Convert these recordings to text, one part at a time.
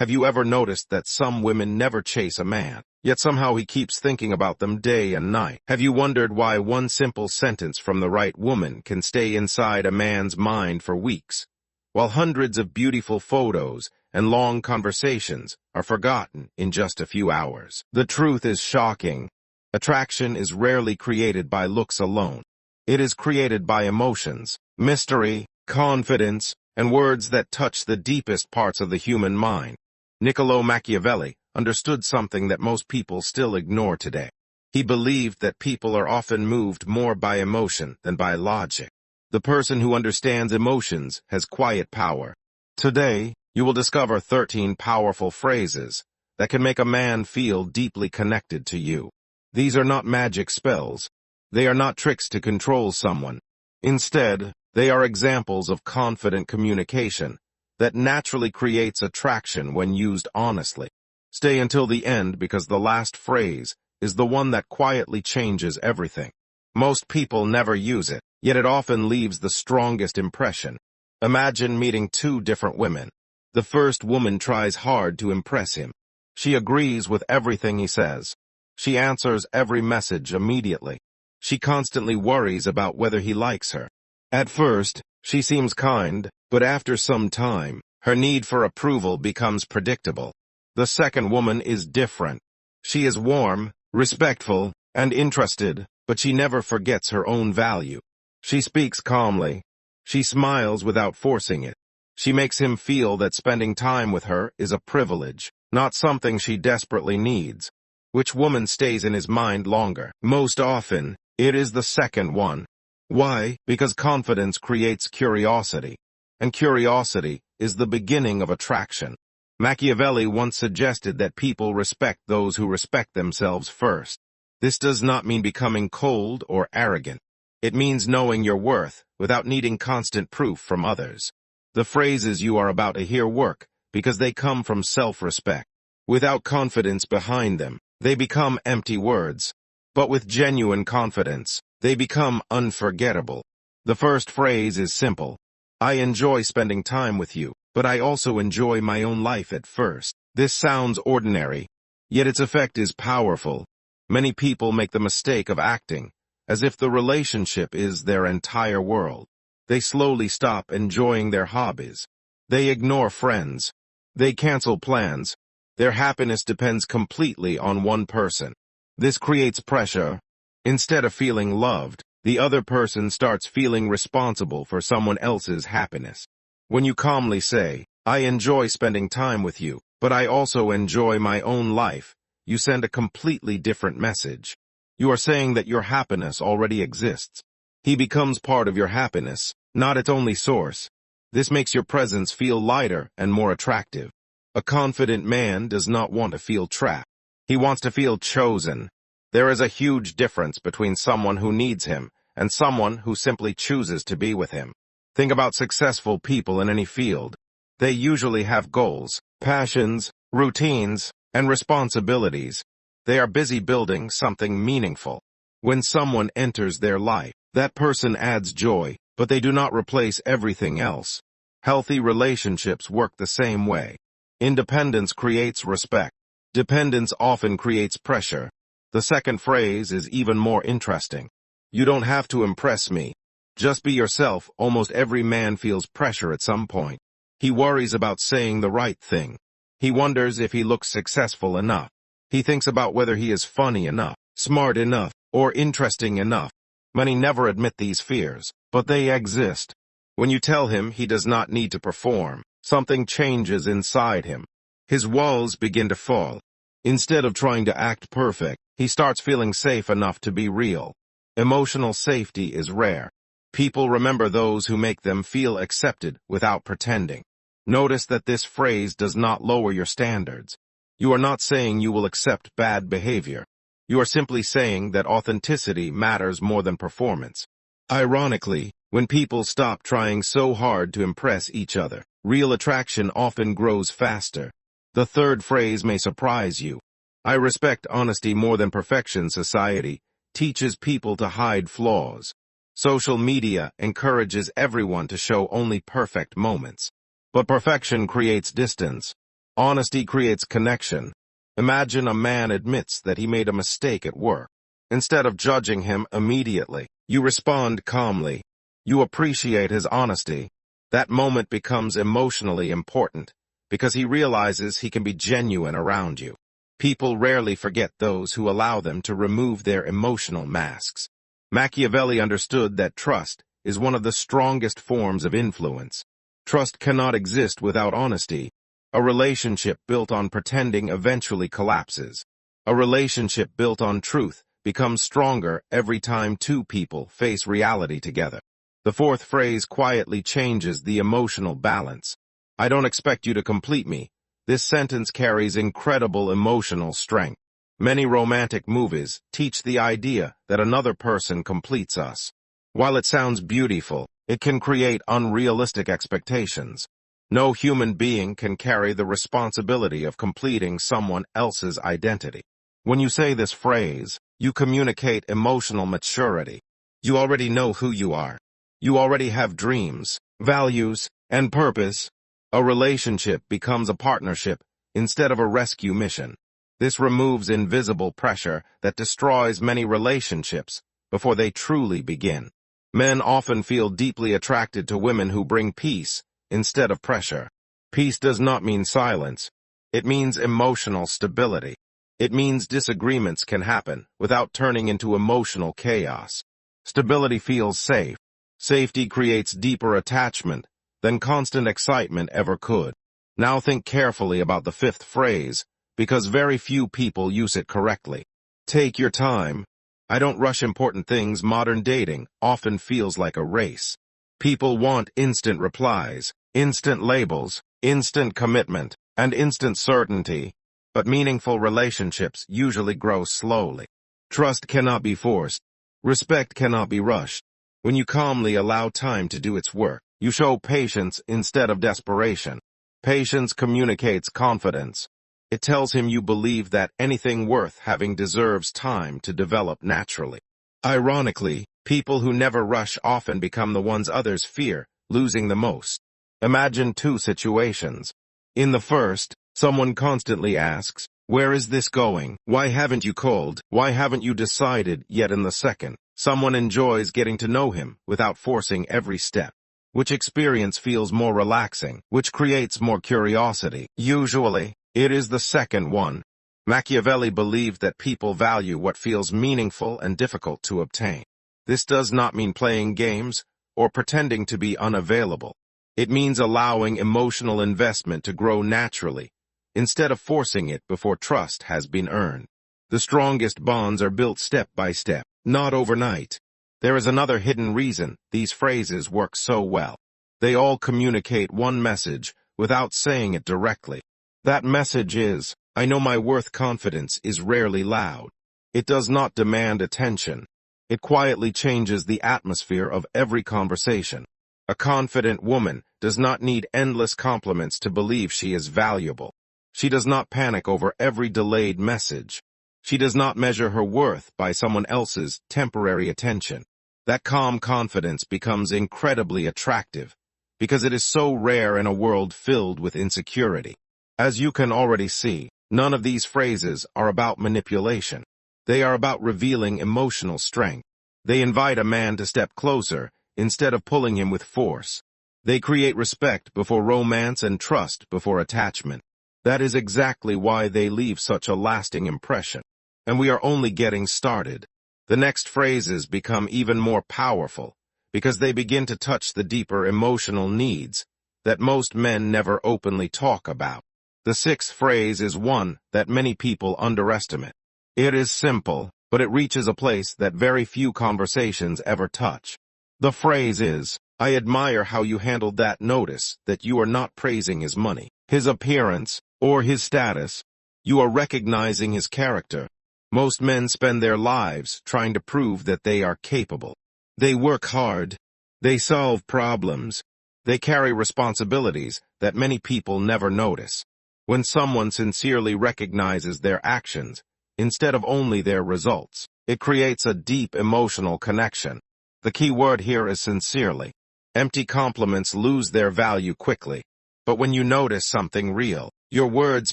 Have you ever noticed that some women never chase a man, yet somehow he keeps thinking about them day and night? Have you wondered why one simple sentence from the right woman can stay inside a man's mind for weeks, while hundreds of beautiful photos and long conversations are forgotten in just a few hours? The truth is shocking. Attraction is rarely created by looks alone. It is created by emotions, mystery, confidence, and words that touch the deepest parts of the human mind. Machiavelli understood something that most people still ignore today. He believed that people are often moved more by emotion than by logic. The person who understands emotions has quiet power. Today, you will discover 13 powerful phrases that can make a man feel deeply connected to you. These are not magic spells. They are not tricks to control someone. Instead, they are examples of confident communication that naturally creates attraction when used honestly. Stay until the end because the last phrase is the one that quietly changes everything. Most people never use it, yet it often leaves the strongest impression. Imagine meeting two different women. The first woman tries hard to impress him. She agrees with everything he says. She answers every message immediately. She constantly worries about whether he likes her. At first, she seems kind, but after some time, her need for approval becomes predictable. The second woman is different. She is warm, respectful, and interested, but she never forgets her own value. She speaks calmly. She smiles without forcing it. She makes him feel that spending time with her is a privilege, not something she desperately needs. Which woman stays in his mind longer? Most often, it is the second one. Why? Because confidence creates curiosity, and curiosity is the beginning of attraction. Machiavelli once suggested that people respect those who respect themselves first. This does not mean becoming cold or arrogant. It means knowing your worth without needing constant proof from others. The phrases you are about to hear work because they come from self-respect. Without confidence behind them, they become empty words. But with genuine confidence, they become unforgettable. The first phrase is simple. I enjoy spending time with you, but I also enjoy my own life at first. This sounds ordinary, yet its effect is powerful. Many people make the mistake of acting as if the relationship is their entire world. They slowly stop enjoying their hobbies. They ignore friends. They cancel plans. Their happiness depends completely on one person. This creates pressure. Instead of feeling loved, the other person starts feeling responsible for someone else's happiness. When you calmly say, I enjoy spending time with you, but I also enjoy my own life, you send a completely different message. You are saying that your happiness already exists. He becomes part of your happiness, not its only source. This makes your presence feel lighter and more attractive. A confident man does not want to feel trapped. He wants to feel chosen. There is a huge difference between someone who needs him and someone who simply chooses to be with him. Think about successful people in any field. They usually have goals, passions, routines, and responsibilities. They are busy building something meaningful. When someone enters their life, that person adds joy, but they do not replace everything else. Healthy relationships work the same way. Independence creates respect. Dependence often creates pressure. The second phrase is even more interesting. You don't have to impress me. Just be yourself. Almost every man feels pressure at some point. He worries about saying the right thing. He wonders if he looks successful enough. He thinks about whether he is funny enough, smart enough, or interesting enough. Many never admit these fears, but they exist. When you tell him he does not need to perform, something changes inside him. His walls begin to fall. Instead of trying to act perfect, he starts feeling safe enough to be real. Emotional safety is rare. People remember those who make them feel accepted without pretending. Notice that this phrase does not lower your standards. You are not saying you will accept bad behavior. You are simply saying that authenticity matters more than performance. Ironically, when people stop trying so hard to impress each other, real attraction often grows faster. The third phrase may surprise you. I respect honesty more than perfection. Society teaches people to hide flaws. Social media encourages everyone to show only perfect moments. But perfection creates distance. Honesty creates connection. Imagine a man admits that he made a mistake at work. Instead of judging him immediately, you respond calmly. You appreciate his honesty. That moment becomes emotionally important because he realizes he can be genuine around you. People rarely forget those who allow them to remove their emotional masks. Machiavelli understood that trust is one of the strongest forms of influence. Trust cannot exist without honesty. A relationship built on pretending eventually collapses. A relationship built on truth becomes stronger every time two people face reality together. The fourth phrase quietly changes the emotional balance. I don't expect you to complete me. This sentence carries incredible emotional strength. Many romantic movies teach the idea that another person completes us. While it sounds beautiful, it can create unrealistic expectations. No human being can carry the responsibility of completing someone else's identity. When you say this phrase, you communicate emotional maturity. You already know who you are. You already have dreams, values, and purpose. A relationship becomes a partnership instead of a rescue mission. This removes invisible pressure that destroys many relationships before they truly begin. Men often feel deeply attracted to women who bring peace instead of pressure. Peace does not mean silence. It means emotional stability. It means disagreements can happen without turning into emotional chaos. Stability feels safe. Safety creates deeper attachment than constant excitement ever could. Now think carefully about the fifth phrase, because very few people use it correctly. Take your time. I don't rush important things. Modern dating often feels like a race. People want instant replies, instant labels, instant commitment, and instant certainty. But meaningful relationships usually grow slowly. Trust cannot be forced. Respect cannot be rushed. When you calmly allow time to do its work, you show patience instead of desperation. Patience communicates confidence. It tells him you believe that anything worth having deserves time to develop naturally. Ironically, people who never rush often become the ones others fear losing the most. Imagine two situations. In the first, someone constantly asks, "Where is this going? Why haven't you called? Why haven't you decided?" Yet in the second, someone enjoys getting to know him without forcing every step. Which experience feels more relaxing? Which creates more curiosity? Usually, it is the second one. Machiavelli believed that people value what feels meaningful and difficult to obtain. This does not mean playing games or pretending to be unavailable. It means allowing emotional investment to grow naturally, instead of forcing it before trust has been earned. The strongest bonds are built step by step, not overnight. There is another hidden reason these phrases work so well. They all communicate one message without saying it directly. That message is, I know my worth. Confidence is rarely loud. It does not demand attention. It quietly changes the atmosphere of every conversation. A confident woman does not need endless compliments to believe she is valuable. She does not panic over every delayed message. She does not measure her worth by someone else's temporary attention. That calm confidence becomes incredibly attractive because it is so rare in a world filled with insecurity. As you can already see, none of these phrases are about manipulation. They are about revealing emotional strength. They invite a man to step closer instead of pulling him with force. They create respect before romance and trust before attachment. That is exactly why they leave such a lasting impression. And we are only getting started. The next phrases become even more powerful because they begin to touch the deeper emotional needs that most men never openly talk about. The sixth phrase is one that many people underestimate. It is simple, but it reaches a place that very few conversations ever touch. The phrase is, I admire how you handled that. Notice that you are not praising his money, his appearance, or his status. You are recognizing his character. Most men spend their lives trying to prove that they are capable. They work hard. They solve problems. They carry responsibilities that many people never notice. When someone sincerely recognizes their actions, instead of only their results, it creates a deep emotional connection. The key word here is sincerely. Empty compliments lose their value quickly. But when you notice something real, Your words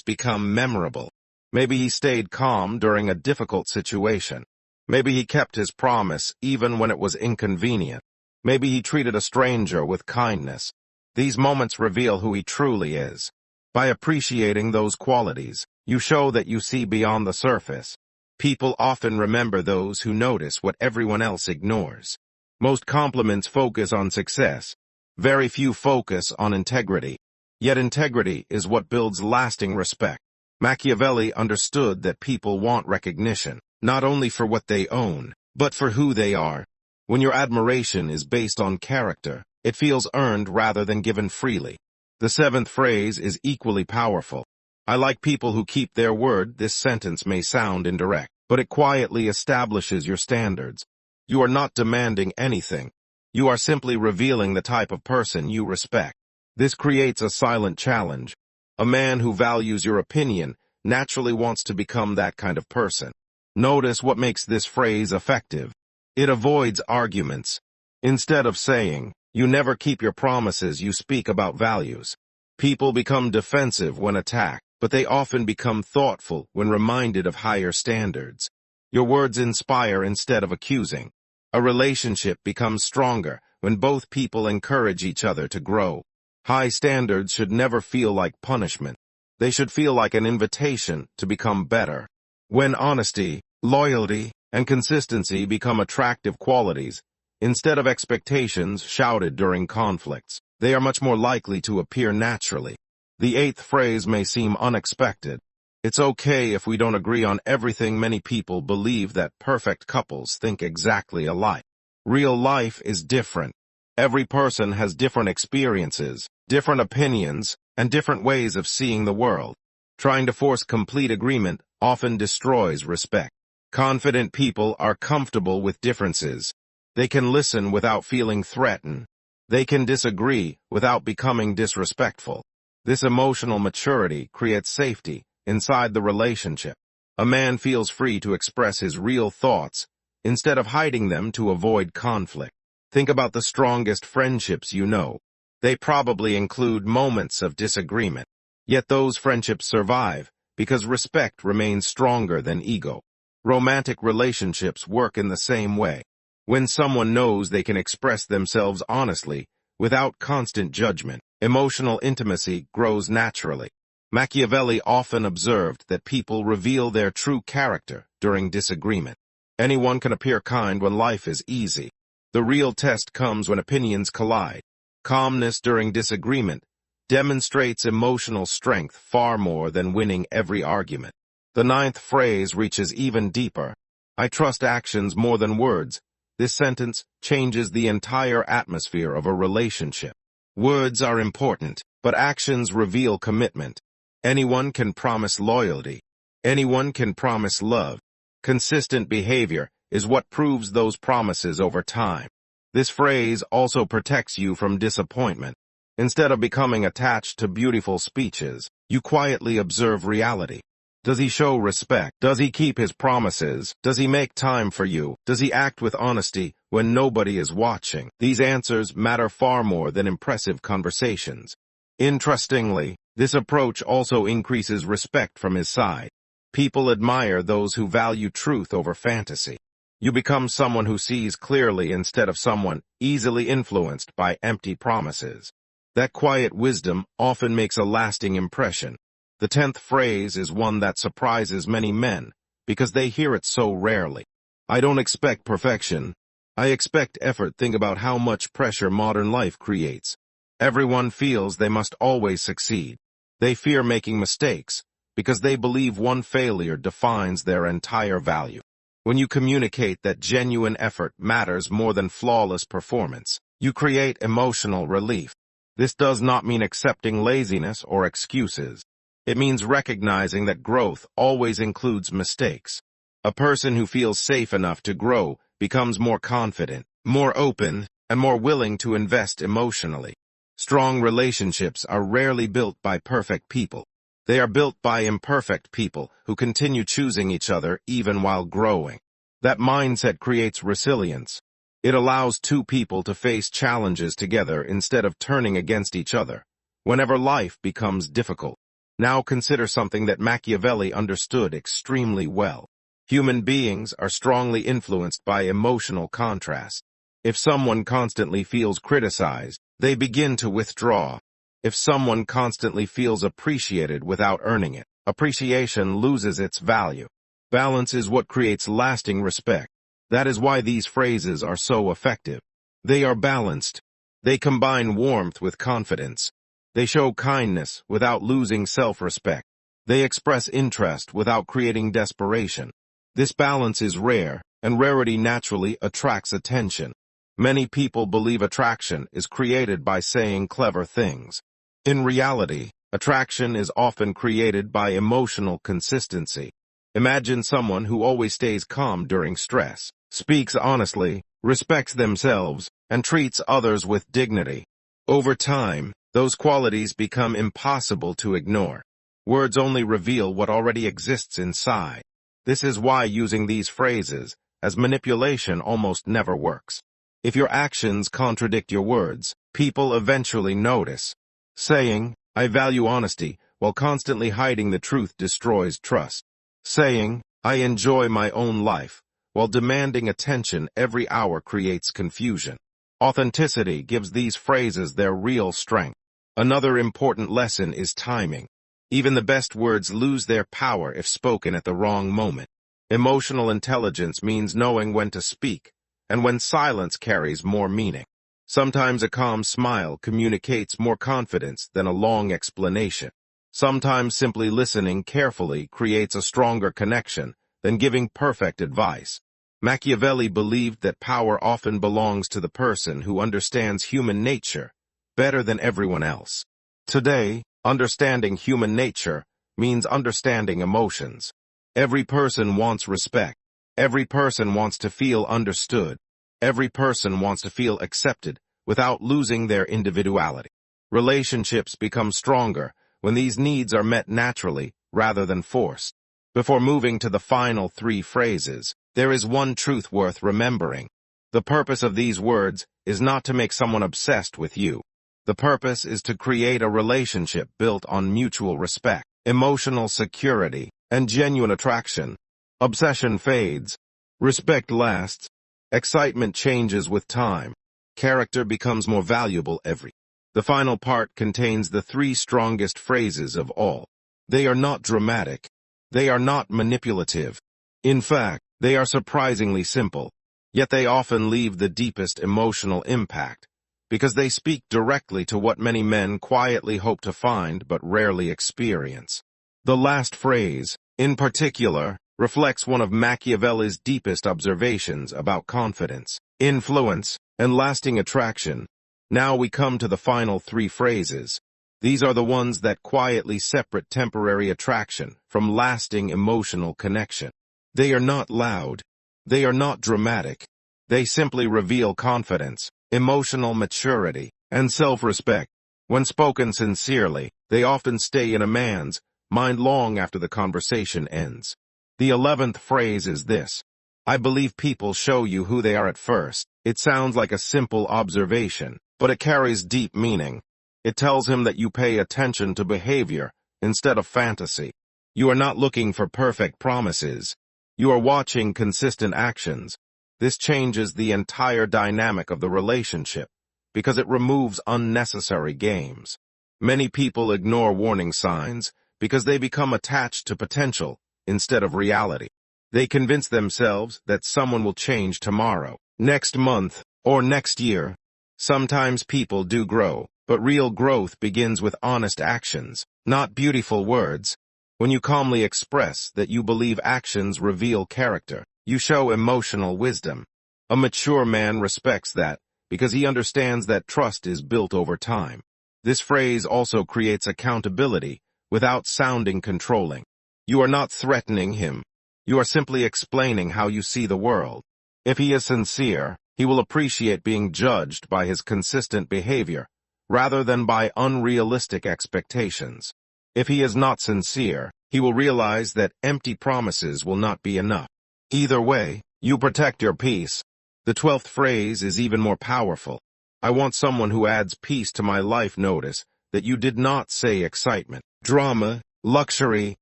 become memorable. Maybe he stayed calm during a difficult situation. Maybe he kept his promise even when it was inconvenient. Maybe he treated a stranger with kindness. These moments reveal who he truly is. By appreciating those qualities, you show that you see beyond the surface. People often remember those who notice what everyone else ignores. Most compliments focus on success. Very few focus on integrity. Yet integrity is what builds lasting respect. Machiavelli understood that people want recognition, not only for what they own, but for who they are. When your admiration is based on character, it feels earned rather than given freely. The seventh phrase is equally powerful. I like people who keep their word. This sentence may sound indirect, but it quietly establishes your standards. You are not demanding anything. You are simply revealing the type of person you respect. This creates a silent challenge. A man who values your opinion naturally wants to become that kind of person. Notice what makes this phrase effective. It avoids arguments. Instead of saying, "You never keep your promises," you speak about values. People become defensive when attacked, but they often become thoughtful when reminded of higher standards. Your words inspire instead of accusing. A relationship becomes stronger when both people encourage each other to grow. High standards should never feel like punishment. They should feel like an invitation to become better. When honesty, loyalty, and consistency become attractive qualities, instead of expectations shouted during conflicts, they are much more likely to appear naturally. The eighth phrase may seem unexpected. It's okay if we don't agree on everything. Many people believe that perfect couples think exactly alike. Real life is different. Every person has different experiences, different opinions, and different ways of seeing the world. Trying to force complete agreement often destroys respect. Confident people are comfortable with differences. They can listen without feeling threatened. They can disagree without becoming disrespectful. This emotional maturity creates safety inside the relationship. A man feels free to express his real thoughts instead of hiding them to avoid conflict. Think about the strongest friendships you know. They probably include moments of disagreement. Yet those friendships survive because respect remains stronger than ego. Romantic relationships work in the same way. When someone knows they can express themselves honestly, without constant judgment, emotional intimacy grows naturally. Machiavelli often observed that people reveal their true character during disagreement. Anyone can appear kind when life is easy. The real test comes when opinions collide. Calmness during disagreement demonstrates emotional strength far more than winning every argument. The ninth phrase reaches even deeper. I trust actions more than words. This sentence changes the entire atmosphere of a relationship. Words are important, but actions reveal commitment. Anyone can promise loyalty. Anyone can promise love. Consistent behavior is what proves those promises over time. This phrase also protects you from disappointment. Instead of becoming attached to beautiful speeches, you quietly observe reality. Does he show respect? Does he keep his promises? Does he make time for you? Does he act with honesty when nobody is watching? These answers matter far more than impressive conversations. Interestingly, this approach also increases respect from his side. People admire those who value truth over fantasy. You become someone who sees clearly instead of someone easily influenced by empty promises. That quiet wisdom often makes a lasting impression. The 10th phrase is one that surprises many men because they hear it so rarely. I don't expect perfection. I expect effort. Think about how much pressure modern life creates. Everyone feels they must always succeed. They fear making mistakes because they believe one failure defines their entire value. When you communicate that genuine effort matters more than flawless performance, you create emotional relief. This does not mean accepting laziness or excuses. It means recognizing that growth always includes mistakes. A person who feels safe enough to grow becomes more confident, more open, and more willing to invest emotionally. Strong relationships are rarely built by perfect people. They are built by imperfect people who continue choosing each other even while growing. That mindset creates resilience. It allows two people to face challenges together instead of turning against each other. Whenever life becomes difficult, Now consider something that Machiavelli understood extremely well. Human beings are strongly influenced by emotional contrast. If someone constantly feels criticized, they begin to withdraw. If someone constantly feels appreciated without earning it, appreciation loses its value. Balance is what creates lasting respect. That is why these phrases are so effective. They are balanced. They combine warmth with confidence. They show kindness without losing self-respect. They express interest without creating desperation. This balance is rare, and rarity naturally attracts attention. Many people believe attraction is created by saying clever things. In reality, attraction is often created by emotional consistency. Imagine someone who always stays calm during stress, speaks honestly, respects themselves, and treats others with dignity. Over time, those qualities become impossible to ignore. Words only reveal what already exists inside. This is why using these phrases as manipulation almost never works. If your actions contradict your words, people eventually notice. Saying, "I value honesty," while constantly hiding the truth destroys trust. Saying, "I enjoy my own life," while demanding attention every hour creates confusion. Authenticity gives these phrases their real strength. Another important lesson is timing. Even the best words lose their power if spoken at the wrong moment. Emotional intelligence means knowing when to speak, and when silence carries more meaning. Sometimes a calm smile communicates more confidence than a long explanation. Sometimes simply listening carefully creates a stronger connection than giving perfect advice. Machiavelli believed that power often belongs to the person who understands human nature better than everyone else. Today, understanding human nature means understanding emotions. Every person wants respect. Every person wants to feel understood. Every person wants to feel accepted without losing their individuality. Relationships become stronger when these needs are met naturally rather than forced. Before moving to the final 3 phrases, there is one truth worth remembering. The purpose of these words is not to make someone obsessed with you. The purpose is to create a relationship built on mutual respect, emotional security, and genuine attraction. Obsession fades. Respect lasts. Excitement changes with time. Character becomes more valuable every. The final part contains the 3 strongest phrases of all. They are not dramatic. They are not manipulative. In fact, they are surprisingly simple. Yet they often leave the deepest emotional impact, because they speak directly to what many men quietly hope to find but rarely experience. The last phrase, in particular, reflects one of Machiavelli's deepest observations about confidence, influence, and lasting attraction. Now we come to the final 3 phrases. These are the ones that quietly separate temporary attraction from lasting emotional connection. They are not loud. They are not dramatic. They simply reveal confidence, emotional maturity, and self-respect. When spoken sincerely, they often stay in a man's mind long after the conversation ends. The 11th phrase is this: "I believe people show you who they are at first." It sounds like a simple observation, but it carries deep meaning. It tells him that you pay attention to behavior instead of fantasy. You are not looking for perfect promises. You are watching consistent actions. This changes the entire dynamic of the relationship because it removes unnecessary games. Many people ignore warning signs because they become attached to potential instead of reality. They convince themselves that someone will change tomorrow, next month, or next year. Sometimes people do grow, but real growth begins with honest actions, not beautiful words. When you calmly express that you believe actions reveal character, you show emotional wisdom. A mature man respects that because he understands that trust is built over time. This phrase also creates accountability without sounding controlling. You are not threatening him. You are simply explaining how you see the world. If he is sincere, he will appreciate being judged by his consistent behavior rather than by unrealistic expectations. If he is not sincere, he will realize that empty promises will not be enough. Either way, you protect your peace. The 12th phrase is even more powerful. "I want someone who adds peace to my life." Notice that you did not say excitement, drama, luxury,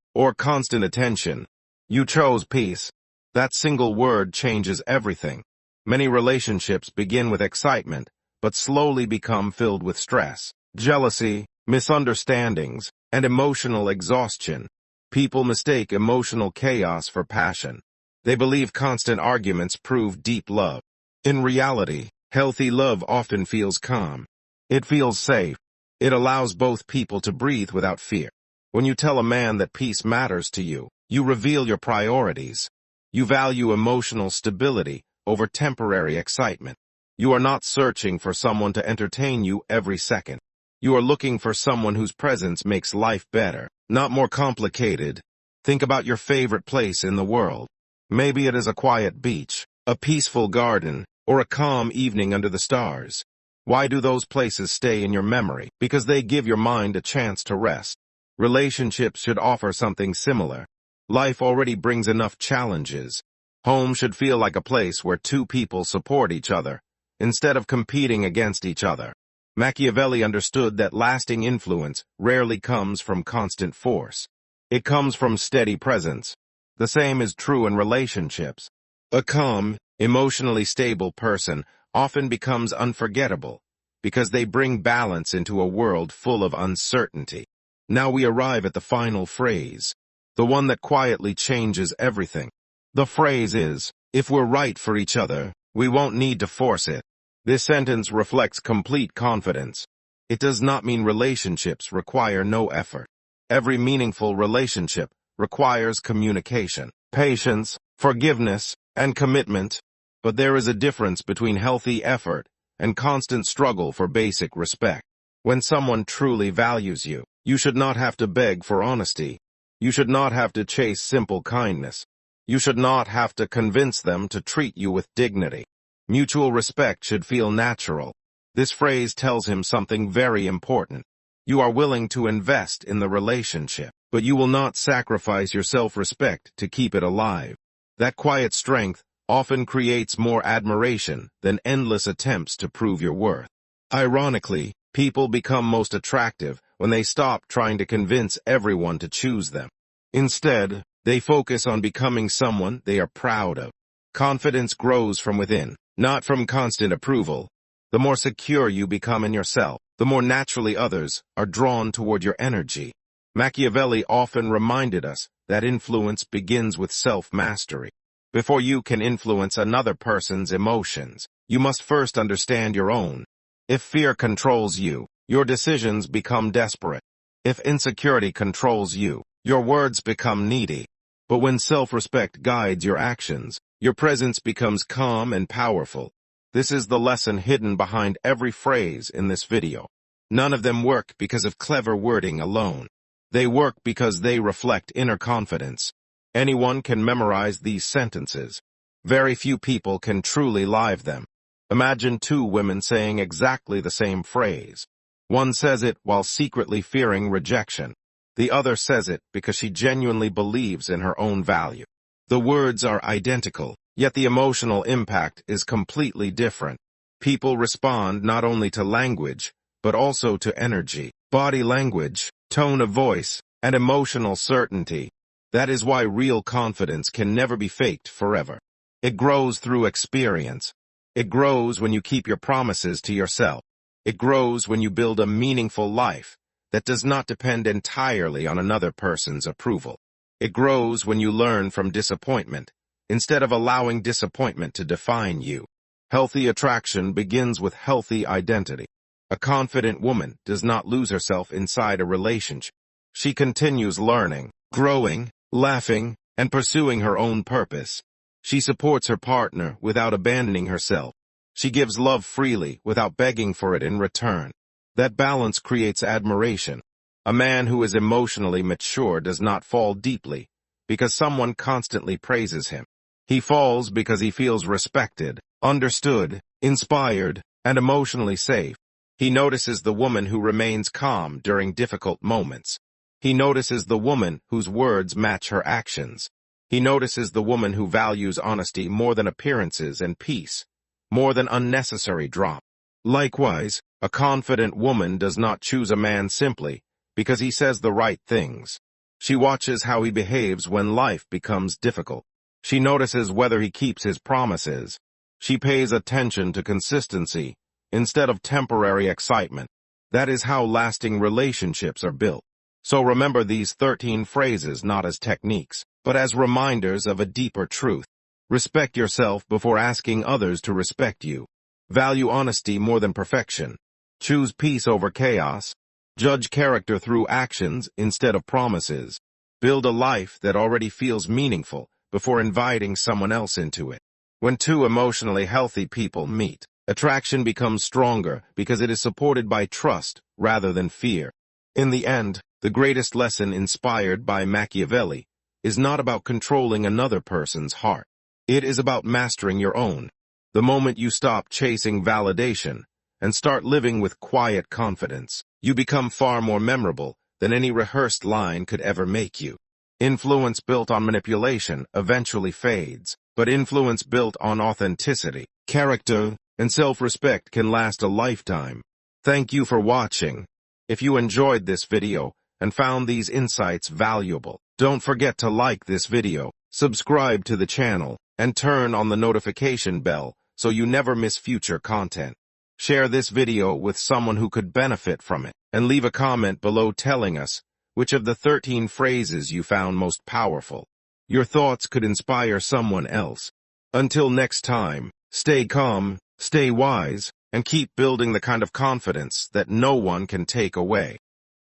or constant attention. You chose peace. That single word changes everything. Many relationships begin with excitement, but slowly become filled with stress, jealousy, misunderstandings, and emotional exhaustion. People mistake emotional chaos for passion. They believe constant arguments prove deep love. In reality, healthy love often feels calm. It feels safe. It allows both people to breathe without fear. When you tell a man that peace matters to you, you reveal your priorities. You value emotional stability over temporary excitement. You are not searching for someone to entertain you every second. You are looking for someone whose presence makes life better, not more complicated. Think about your favorite place in the world. Maybe it is a quiet beach, a peaceful garden, or a calm evening under the stars. Why do those places stay in your memory? Because they give your mind a chance to rest. Relationships should offer something similar. Life already brings enough challenges. Home should feel like a place where two people support each other, instead of competing against each other. Machiavelli understood that lasting influence rarely comes from constant force. It comes from steady presence. The same is true in relationships. A calm, emotionally stable person often becomes unforgettable because they bring balance into a world full of uncertainty. Now we arrive at the final phrase, the one that quietly changes everything. The phrase is, if we're right for each other, we won't need to force it. This sentence reflects complete confidence. It does not mean relationships require no effort. Every meaningful relationship requires communication, patience, forgiveness, and commitment. But there is a difference between healthy effort and constant struggle for basic respect. When someone truly values you, you should not have to beg for honesty. You should not have to chase simple kindness. You should not have to convince them to treat you with dignity. Mutual respect should feel natural. This phrase tells him something very important. You are willing to invest in the relationship, but you will not sacrifice your self-respect to keep it alive. That quiet strength often creates more admiration than endless attempts to prove your worth. Ironically, people become most attractive when they stop trying to convince everyone to choose them. Instead, they focus on becoming someone they are proud of. Confidence grows from within, not from constant approval. The more secure you become in yourself, the more naturally others are drawn toward your energy. Machiavelli often reminded us that influence begins with self-mastery. Before you can influence another person's emotions, you must first understand your own. If fear controls you, your decisions become desperate. If insecurity controls you, your words become needy. But when self-respect guides your actions, your presence becomes calm and powerful. This is the lesson hidden behind every phrase in this video. None of them work because of clever wording alone. They work because they reflect inner confidence. Anyone can memorize these sentences. Very few people can truly live them. Imagine two women saying exactly the same phrase. One says it while secretly fearing rejection. The other says it because she genuinely believes in her own value. The words are identical, yet the emotional impact is completely different. People respond not only to language, but also to energy, body language, tone of voice, and emotional certainty. That is why real confidence can never be faked forever. It grows through experience. It grows when you keep your promises to yourself. It grows when you build a meaningful life that does not depend entirely on another person's approval. It grows when you learn from disappointment, instead of allowing disappointment to define you. Healthy attraction begins with healthy identity. A confident woman does not lose herself inside a relationship. She continues learning, growing, laughing, and pursuing her own purpose. She supports her partner without abandoning herself. She gives love freely without begging for it in return. That balance creates admiration. A man who is emotionally mature does not fall deeply because someone constantly praises him. He falls because he feels respected, understood, inspired, and emotionally safe. He notices the woman who remains calm during difficult moments. He notices the woman whose words match her actions. He notices the woman who values honesty more than appearances and peace, more than unnecessary drama. Likewise, a confident woman does not choose a man simply because he says the right things. She watches how he behaves when life becomes difficult. She notices whether he keeps his promises. She pays attention to consistency instead of temporary excitement. That is how lasting relationships are built. So remember these 13 phrases not as techniques, but as reminders of a deeper truth. Respect yourself before asking others to respect you. Value honesty more than perfection. Choose peace over chaos. Judge character through actions instead of promises. Build a life that already feels meaningful before inviting someone else into it. When two emotionally healthy people meet, attraction becomes stronger because it is supported by trust rather than fear. In the end, the greatest lesson inspired by Machiavelli is not about controlling another person's heart. It is about mastering your own. The moment you stop chasing validation and start living with quiet confidence, you become far more memorable than any rehearsed line could ever make you. Influence built on manipulation eventually fades, but influence built on authenticity, character, and self-respect can last a lifetime. Thank you for watching. If you enjoyed this video and found these insights valuable, don't forget to like this video, subscribe to the channel, and turn on the notification bell so you never miss future content. Share this video with someone who could benefit from it, and leave a comment below telling us which of the 13 phrases you found most powerful. Your thoughts could inspire someone else. Until next time, stay calm, stay wise, and keep building the kind of confidence that no one can take away.